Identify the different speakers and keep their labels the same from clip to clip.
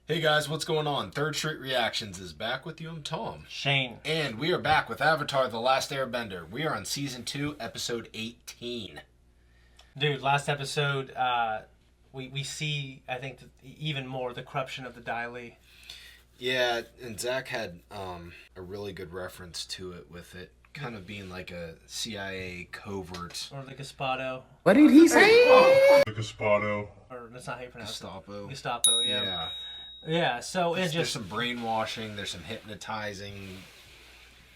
Speaker 1: Hey guys, what's going on? Third Street Reactions is back with you. I'm Tom.
Speaker 2: Shane.
Speaker 1: And we are back with Avatar: The Last Airbender. We are on Season 2, Episode 18.
Speaker 2: Dude, last episode, we see, I think, even more the corruption of the Dai Li.
Speaker 1: Yeah, and Zach had a really good reference to it with it kind of being like a CIA covert.
Speaker 2: Or the Gestapo.
Speaker 3: What did he say?
Speaker 4: The Gestapo.
Speaker 2: Or that's not how you pronounce
Speaker 1: Gestapo.
Speaker 2: it. Gestapo, yeah.
Speaker 1: Yeah.
Speaker 2: Yeah, so it's
Speaker 1: There's
Speaker 2: just...
Speaker 1: some brainwashing, there's some hypnotizing,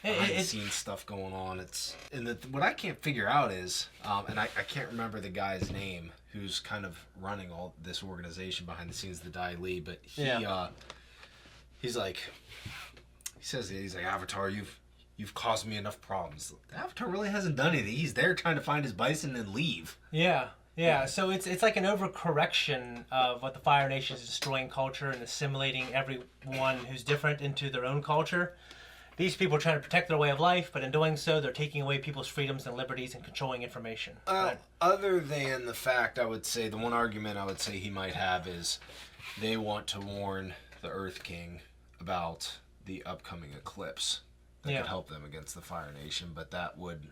Speaker 1: behind-the-scenes stuff going on. What I can't figure out is, and I can't remember the guy's name who's kind of running all this organization behind the scenes, the Dai Li, but he's like, he's like, Avatar, you've caused me enough problems. Avatar really hasn't done anything. He's there trying to find his bison and leave.
Speaker 2: Yeah. Yeah, so it's like an overcorrection of what the Fire Nation is destroying culture and assimilating everyone who's different into their own culture. These people are trying to protect their way of life, but in doing so, they're taking away people's freedoms and liberties and controlling information.
Speaker 1: Other than the fact, I would say, the one argument I would say he might have is they want to warn the Earth King about the upcoming eclipse that could help them against the Fire Nation, but that would...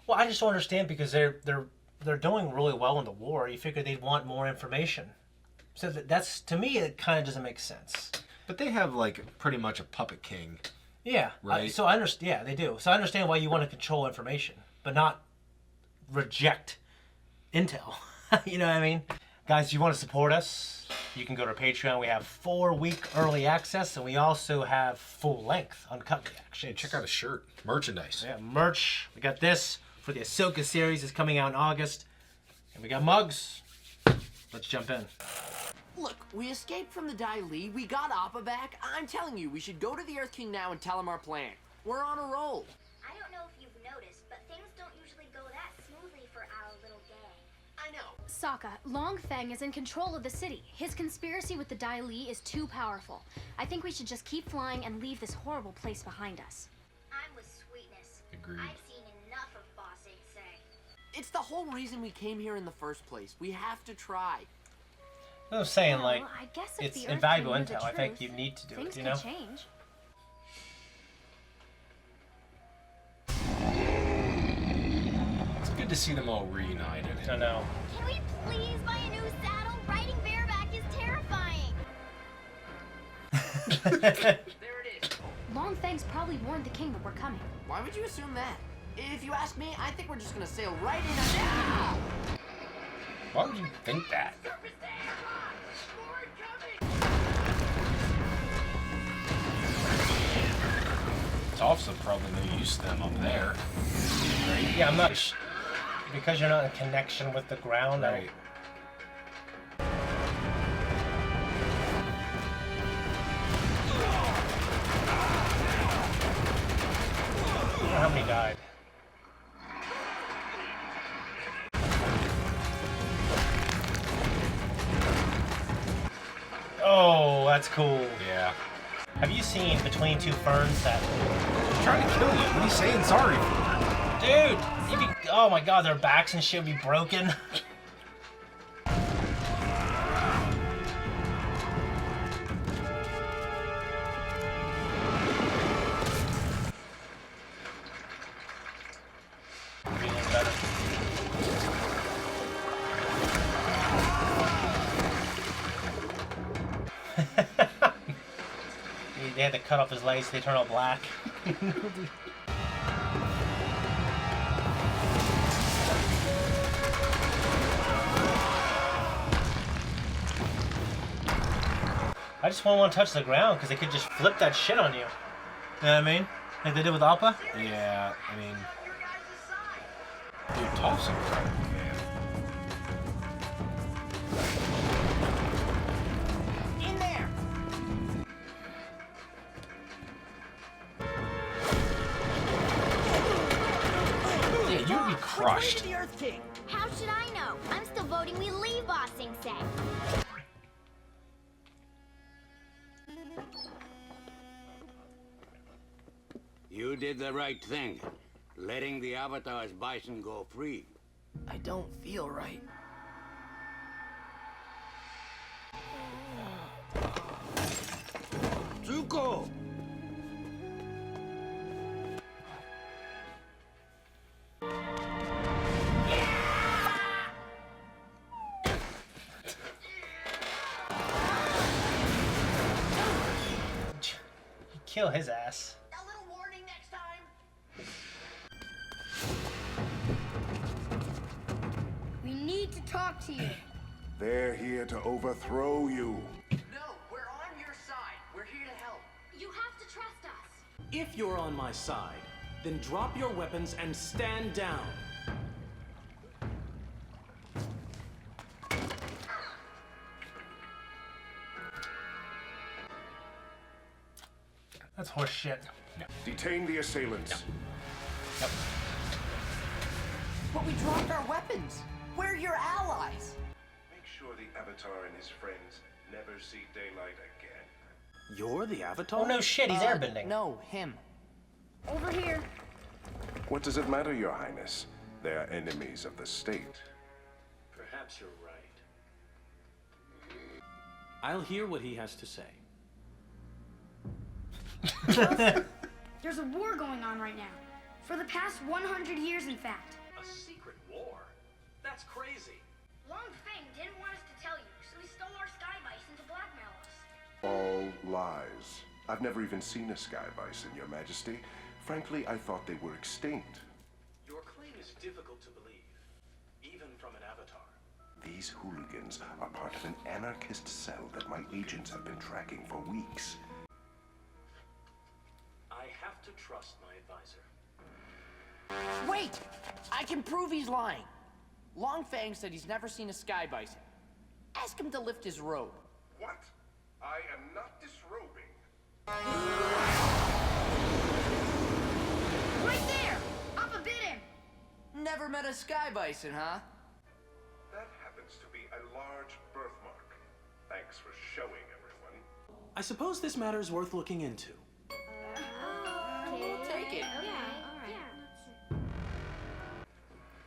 Speaker 2: Well, I just don't understand because they're doing really well in the war. You figure they'd want more information. So that's, to me, it kind of doesn't make sense.
Speaker 1: But they have, like, pretty much a puppet king.
Speaker 2: Yeah.
Speaker 1: Right?
Speaker 2: So I understand. Yeah, they do. So I understand why you want to control information, but not reject intel. You know what I mean? Guys, if you want to support us, you can go to our Patreon. We have 4-week early access, and we also have full-length uncut reactions.
Speaker 1: Hey, check out a shirt. Merchandise.
Speaker 2: Yeah, merch. We got this for the Ahsoka series is coming out in August. And we got mugs. Let's jump in.
Speaker 3: Look, we escaped from the Dai Li, we got Appa back. I'm telling you, we should go to the Earth King now and tell him our plan. We're on a roll.
Speaker 5: I don't know if you've noticed, but things don't usually go that smoothly for our little gang.
Speaker 3: I know.
Speaker 6: Sokka, Long Feng is in control of the city. His conspiracy with the Dai Li is too powerful. I think we should just keep flying and leave this horrible place behind us.
Speaker 5: I'm with Sweetness.
Speaker 1: Agreed.
Speaker 5: I've seen enough of Boss 8 say.
Speaker 3: It's the whole reason we came here in the first place. We have to try.
Speaker 2: I was saying,
Speaker 6: Well,
Speaker 2: like,
Speaker 6: I guess if
Speaker 2: it's
Speaker 6: the Earth
Speaker 2: invaluable
Speaker 6: King knew the
Speaker 2: intel. I think
Speaker 6: truth,
Speaker 2: you need to do
Speaker 6: things
Speaker 2: it, you know?
Speaker 6: could change.
Speaker 1: It's good to see them all reunited.
Speaker 2: I know.
Speaker 5: Can we please buy a new saddle? Riding bareback is terrifying.
Speaker 3: There it is.
Speaker 6: Long Feng's probably warned the king that we're coming.
Speaker 3: Why would you assume that? If you ask me, I think we're just gonna sail right in and... Ah!
Speaker 1: Why would you think that? Toph's probably no use to them up there. Right?
Speaker 2: Yeah, I'm not... Because you're not in connection with the ground.
Speaker 1: Right.
Speaker 2: I don't know how many died. Oh, that's cool.
Speaker 1: Yeah.
Speaker 2: Have you seen Between Two Ferns that...
Speaker 1: I'm trying to kill you. What are you saying sorry for?
Speaker 2: Dude, you'd be... Oh my god, their backs and shit would be broken. Feeling better. They had to cut off his legs, they turn all black. I just won't want to touch the ground because they could just flip that shit on you. You know what I mean? Like they did with Appa?
Speaker 1: Yeah, I mean... Dude, Toph's incredible, man.
Speaker 3: In there!
Speaker 1: Yeah, you'd be crushed.
Speaker 3: The Earth King.
Speaker 5: How should I know? I'm still voting we leave Boss 8 say.
Speaker 7: You did the right thing, letting the Avatar's bison go free.
Speaker 3: I don't feel right.
Speaker 7: Zuko!
Speaker 2: Kill his ass.
Speaker 3: A little warning next time.
Speaker 4: We need to talk to you.
Speaker 8: They're here to overthrow you.
Speaker 3: No, we're on your side. We're here to help.
Speaker 6: You have to trust us.
Speaker 9: If you're on my side, then drop your weapons and stand down.
Speaker 2: That's horse shit.
Speaker 8: Detain the assailants.
Speaker 3: But we dropped our weapons. We're your allies.
Speaker 8: Make sure the Avatar and his friends never see daylight again.
Speaker 9: You're the Avatar?
Speaker 2: Oh no shit, he's airbending.
Speaker 3: No, him.
Speaker 4: Over here.
Speaker 8: What does it matter, Your Highness? They are enemies of the state.
Speaker 9: Perhaps you're right. I'll hear what he has to say.
Speaker 4: There's a war going on right now. For the past 100 years, in fact.
Speaker 9: A secret war? That's crazy.
Speaker 4: Long Feng didn't want us to tell you, so he stole our sky bison to blackmail us.
Speaker 8: All lies. I've never even seen a sky bison, Your Majesty. Frankly, I thought they were extinct.
Speaker 9: Your claim is difficult to believe, even from an Avatar.
Speaker 8: These hooligans are part of an anarchist cell that my agents have been tracking for weeks.
Speaker 9: I have to trust my advisor.
Speaker 3: Wait! I can prove he's lying. Long Fang said he's never seen a sky bison. Ask him to lift his robe.
Speaker 8: What? I am not disrobing.
Speaker 4: Right there! Up a bit him!
Speaker 3: Never met a sky bison, huh?
Speaker 8: That happens to be a large birthmark. Thanks for showing, everyone.
Speaker 9: I suppose this matter is worth looking into.
Speaker 3: We'll take it.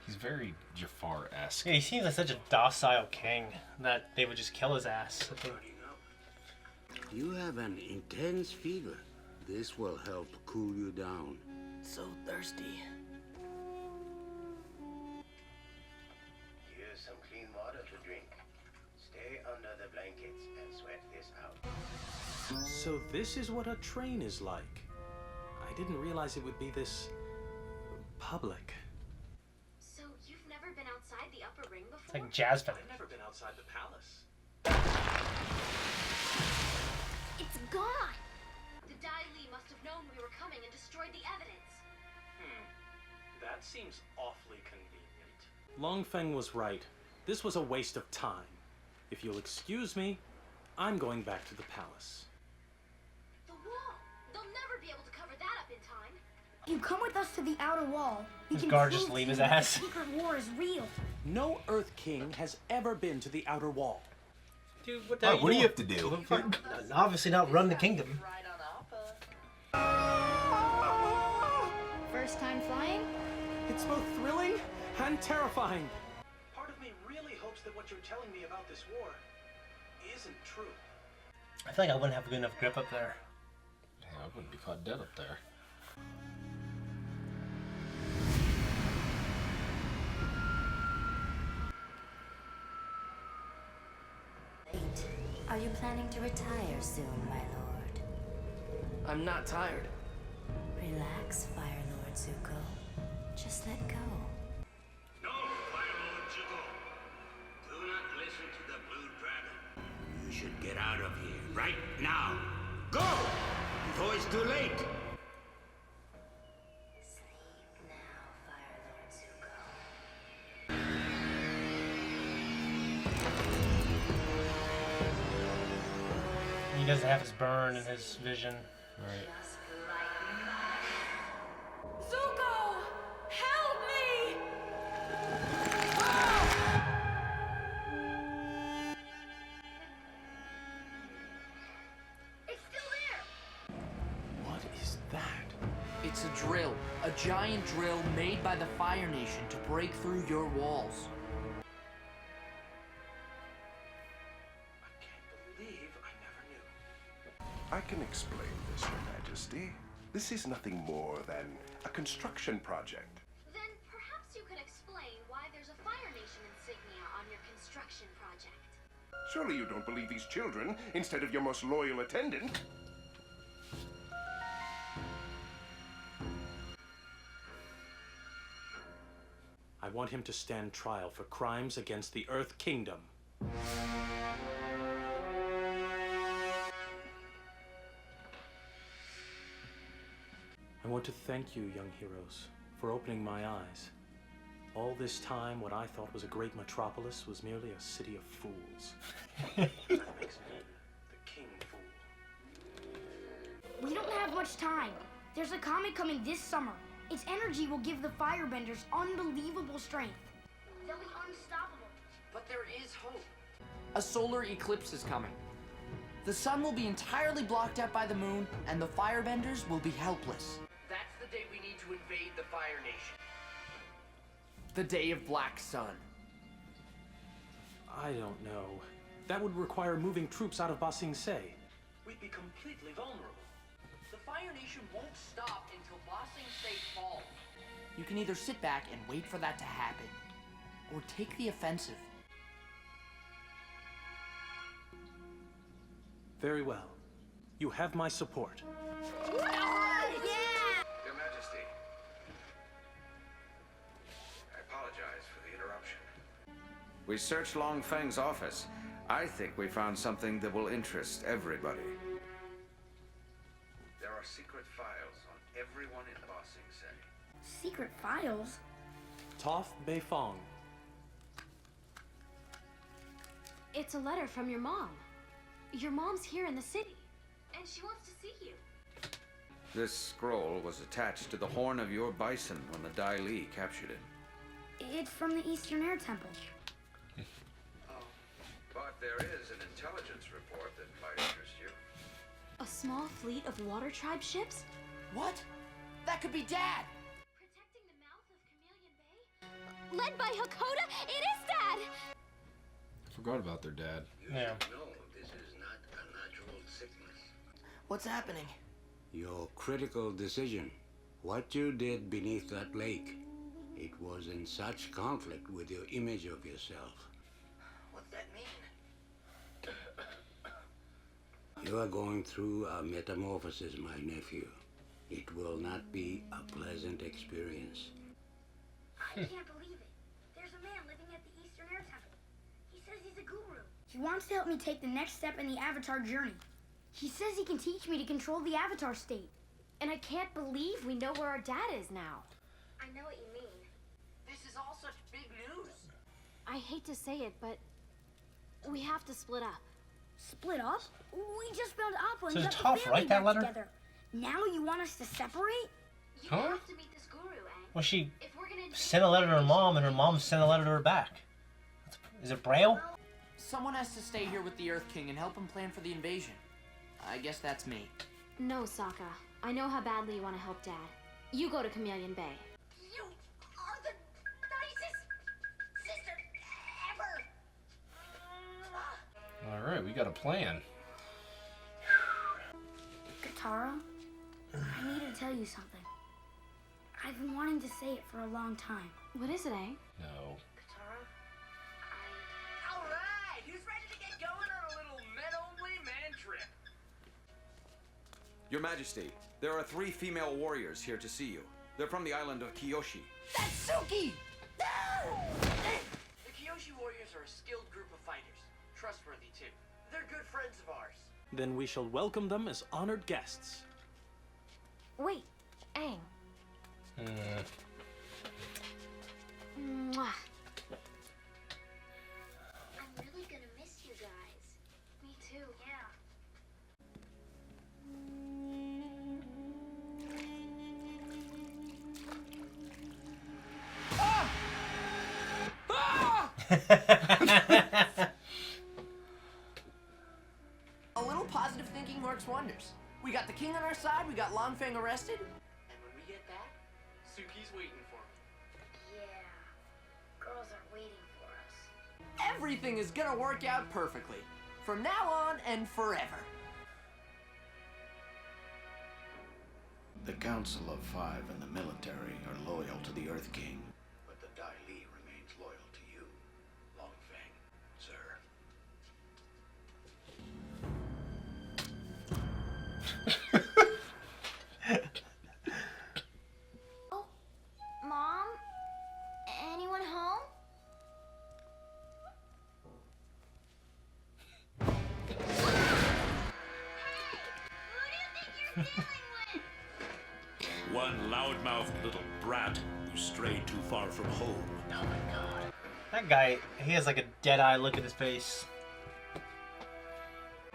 Speaker 1: He's very Jafar-esque.
Speaker 2: Yeah, he seems like such a docile king that they would just kill his ass. I think.
Speaker 7: You have an intense fever. This will help cool you down.
Speaker 3: So thirsty.
Speaker 10: Here's some clean water to drink. Stay under the blankets and sweat this out.
Speaker 9: So this is what a train is like. I didn't realize it would be this public.
Speaker 6: So you've never been outside the upper ring before?
Speaker 2: It's like jazz band.
Speaker 9: I've never been outside the palace.
Speaker 6: It's gone! The Dai Li must have known we were coming and destroyed the evidence.
Speaker 9: That seems awfully convenient. Long Feng was right. This was a waste of time. If you'll excuse me, I'm going back to the palace.
Speaker 6: The wall! They'll never be able to cover that up in time.
Speaker 4: If you come with us to the outer wall, we
Speaker 2: Does
Speaker 4: can
Speaker 2: Gar
Speaker 4: prove
Speaker 2: just leave
Speaker 4: to
Speaker 2: his
Speaker 4: you that
Speaker 2: ass?
Speaker 4: the secret war is real.
Speaker 9: No Earth King has ever been to the outer wall.
Speaker 2: Dude, what the hell
Speaker 1: What do you have to do?
Speaker 2: Obviously not run the kingdom.
Speaker 4: First time flying?
Speaker 9: It's both thrilling and terrifying. Part of me really hopes that what you're telling me about this war isn't true.
Speaker 2: I feel like I wouldn't have a good enough grip up there.
Speaker 1: Yeah, I wouldn't be caught dead up there.
Speaker 11: Are you planning to retire soon, my lord?
Speaker 3: I'm not tired.
Speaker 11: Relax, Fire Lord Zuko. Just let go.
Speaker 7: No, Fire Lord Zuko. Do not listen to the Blue Dragon. You should get out of here right now. Go! Before it's too late.
Speaker 11: Sleep now, Fire Lord Zuko.
Speaker 2: He doesn't have his burn and his vision.
Speaker 1: Right.
Speaker 4: Zuko! Help me! It's still there!
Speaker 9: What is that?
Speaker 3: It's a drill. A giant drill made by the Fire Nation to break through your walls.
Speaker 9: I can't
Speaker 8: I can explain this, Your Majesty. This is nothing more than a construction project.
Speaker 6: Then perhaps you could explain why there's a Fire Nation insignia on your construction project.
Speaker 8: Surely you don't believe these children instead of your most loyal attendant?
Speaker 9: I want him to stand trial for crimes against the Earth Kingdom. I want to thank you, young heroes, for opening my eyes. All this time, what I thought was a great metropolis was merely a city of fools. That makes me the king fool.
Speaker 4: We don't have much time. There's a comet coming this summer. Its energy will give the Firebenders unbelievable strength.
Speaker 5: They'll be unstoppable.
Speaker 3: But there is hope. A solar eclipse is coming. The sun will be entirely blocked out by the moon, and the Firebenders will be helpless. That's the day we need to invade the Fire Nation. The day of Black Sun.
Speaker 9: I don't know. That would require moving troops out of Ba Sing Se. We'd be completely vulnerable.
Speaker 3: The Fire Nation won't stop until Ba Sing Se falls. You can either sit back and wait for that to happen, or take the offensive.
Speaker 9: Very well. You have my support.
Speaker 8: Your Majesty, I apologize for the interruption.
Speaker 12: We searched Long Feng's office. I think we found something that will interest everybody.
Speaker 8: There are secret files on everyone in Ba Sing Se.
Speaker 4: Secret files?
Speaker 9: Toph Beifong.
Speaker 6: It's a letter from your mom. Your mom's here in the city, and she wants to see you.
Speaker 12: This scroll was attached to the horn of your bison when the Dai Li captured it.
Speaker 4: It's from the Eastern Air Temple.
Speaker 12: But there is an intelligence report that might interest you.
Speaker 6: A small fleet of Water Tribe ships?
Speaker 3: What? That could be Dad!
Speaker 6: Protecting the mouth of Chameleon Bay? Led by Hakoda? It is Dad!
Speaker 1: Forgot about their dad.
Speaker 2: Yeah.
Speaker 7: No, this is not a natural sickness.
Speaker 3: What's happening?
Speaker 7: Your critical decision. What you did beneath that lake. It was in such conflict with your image of yourself.
Speaker 3: What's that mean?
Speaker 7: You are going through a metamorphosis, my nephew. It will not be a pleasant experience.
Speaker 5: I can't believe it. There's a man living at the Eastern Air Temple. He says he's a guru.
Speaker 4: He wants to help me take the next step in the Avatar journey. He says he can teach me to control the Avatar state.
Speaker 6: And I can't believe we know where our dad is now.
Speaker 5: I know what you mean.
Speaker 3: This is all such big news.
Speaker 6: I hate to say it, but we have to split up.
Speaker 4: Split up? We just found Appa
Speaker 2: So
Speaker 4: and
Speaker 2: it's
Speaker 4: got
Speaker 2: tough,
Speaker 4: the family
Speaker 2: right, that
Speaker 4: back
Speaker 2: letter?
Speaker 4: together. Now you want us to separate?
Speaker 6: You
Speaker 2: Huh?
Speaker 6: have to meet this guru, Aang.
Speaker 2: Well, she
Speaker 6: If we're gonna
Speaker 2: sent a letter to her mom, and her mom sent a letter to her back. Is it Braille?
Speaker 3: Someone has to stay here with the Earth King and help him plan for the invasion. I guess that's me.
Speaker 6: No, Sokka. I know how badly you want to help Dad. You go to Chameleon Bay.
Speaker 5: You are the nicest sister ever.
Speaker 1: All right, we got a plan.
Speaker 4: Katara, I need to tell you something. I've been wanting to say it for a long time.
Speaker 6: What is it, Aang?
Speaker 1: No.
Speaker 3: Katara? Alright! Who's ready to get going on a little men-only man trip?
Speaker 12: Your Majesty, there are 3 female warriors here to see you. They're from the island of Kyoshi.
Speaker 3: That's Suki! The Kyoshi warriors are a skilled group of fighters. Trustworthy, too. They're good friends of ours.
Speaker 9: Then we shall welcome them as honored guests.
Speaker 6: Wait, Aang. Mwah.
Speaker 5: I'm really gonna miss you guys.
Speaker 6: Me too.
Speaker 5: Yeah.
Speaker 3: A little positive thinking works wonders. We got the king on our side, we got Long Feng arrested, and when we get back, Suki's waiting for me.
Speaker 5: Yeah. Girls are waiting for us.
Speaker 3: Everything is gonna work out perfectly. From now on and forever.
Speaker 12: The Council of Five and the military are loyal to the Earth King. But the Dai Li remains loyal to you, Longfang, sir.
Speaker 6: Oh, Mom? Anyone home?
Speaker 13: One loudmouthed little brat who strayed too far from home.
Speaker 2: Oh my god. That guy, he has like a dead-eye look at his face.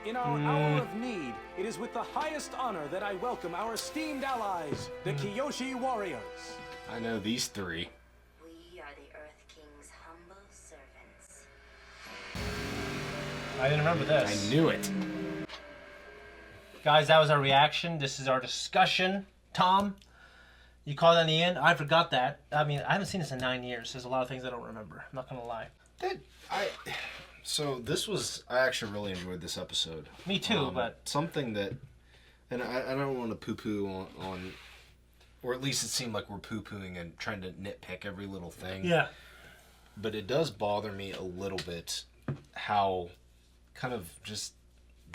Speaker 9: In our hour of need, it is with the highest honor that I welcome our esteemed allies, the Kyoshi Warriors.
Speaker 1: I know these three.
Speaker 11: We are the Earth King's humble servants.
Speaker 2: I didn't remember this.
Speaker 1: I knew it.
Speaker 2: Guys, that was our reaction. This is our discussion. Tom, you called on the end. I forgot that. I mean, I haven't seen this in 9 years. There's a lot of things I don't remember. I'm not gonna lie.
Speaker 1: So this was, I actually really enjoyed this episode.
Speaker 2: Me too, but
Speaker 1: something that, and I don't want to poo-poo on, or at least it seemed like we're poo-pooing and trying to nitpick every little thing.
Speaker 2: Yeah.
Speaker 1: But it does bother me a little bit how kind of just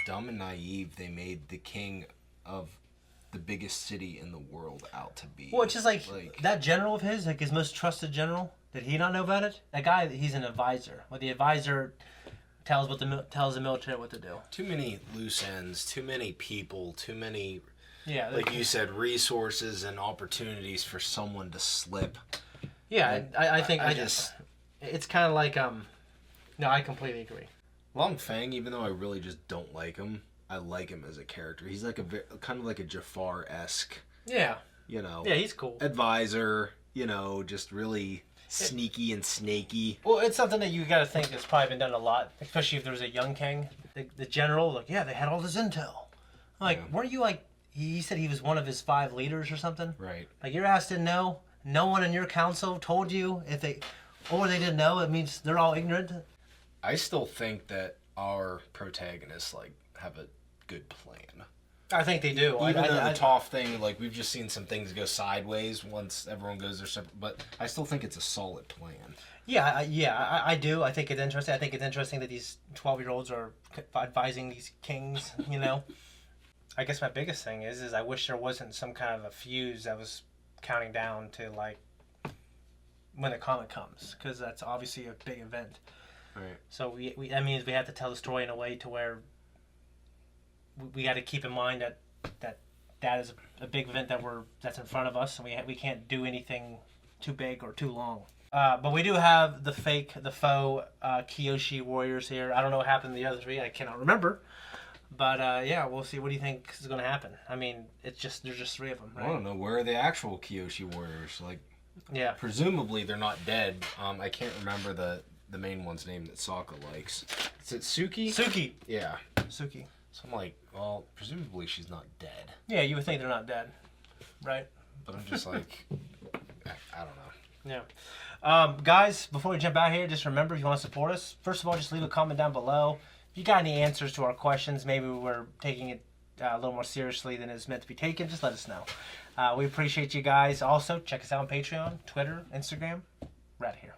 Speaker 1: dumb and naive they made the king of the biggest city in the world out to be.
Speaker 2: Well, it's just like that general of his, like his most trusted general. Did he not know about it? That guy, he's an advisor. Well, the advisor tells the military what to do.
Speaker 1: Too many loose ends, too many people, too many,
Speaker 2: like
Speaker 1: you said, resources and opportunities for someone to slip.
Speaker 2: Yeah, I think it's kind of like no, I completely agree.
Speaker 1: Longfang, even though I really just don't like him, I like him as a character. He's like kind of like a Jafar-esque.
Speaker 2: Yeah.
Speaker 1: You know.
Speaker 2: Yeah, he's cool.
Speaker 1: Advisor. You know, just really sneaky and snaky.
Speaker 2: Well, it's something that you got to think that's probably been done a lot, especially if there was a young king. The general, like, yeah, they had all this intel. Like, weren't you like? He said he was one of his 5 leaders or something.
Speaker 1: Right.
Speaker 2: Like your ass didn't know. No one in your council told you if they, or they didn't know. It means they're all ignorant.
Speaker 1: I still think that our protagonists have a good plan.
Speaker 2: I think they do.
Speaker 1: Even though the Toph thing, we've just seen some things go sideways once everyone goes their separate. But I still think it's a solid plan.
Speaker 2: Yeah, I do. I think it's interesting. I think it's interesting that these 12-year-olds are advising these kings. You know, I guess my biggest thing is I wish there wasn't some kind of a fuse that was counting down to when the comet comes, because that's obviously a big event.
Speaker 1: Right.
Speaker 2: So that means we have to tell the story in a way to where we got to keep in mind that is a big event that's in front of us, and we can't do anything too big or too long. But we do have the faux Kyoshi warriors here. I don't know what happened to the other 3. I cannot remember. But yeah, we'll see. What do you think is going to happen? I mean, there's just 3 of them, right?
Speaker 1: I don't know. Where are the actual Kyoshi warriors?
Speaker 2: Yeah.
Speaker 1: Presumably they're not dead. I can't remember the main one's name that Sokka likes. Is it Suki?
Speaker 2: Suki.
Speaker 1: Yeah.
Speaker 2: Suki.
Speaker 1: So I'm like, well, presumably she's not dead.
Speaker 2: Yeah, you would think they're not dead, right?
Speaker 1: But I'm just like, I don't know.
Speaker 2: Yeah. Guys, before we jump out here, just remember, if you want to support us, first of all, just leave a comment down below. If you got any answers to our questions, maybe we're taking it a little more seriously than it's meant to be taken, just let us know. We appreciate you guys. Also, check us out on Patreon, Twitter, Instagram. We're out of here.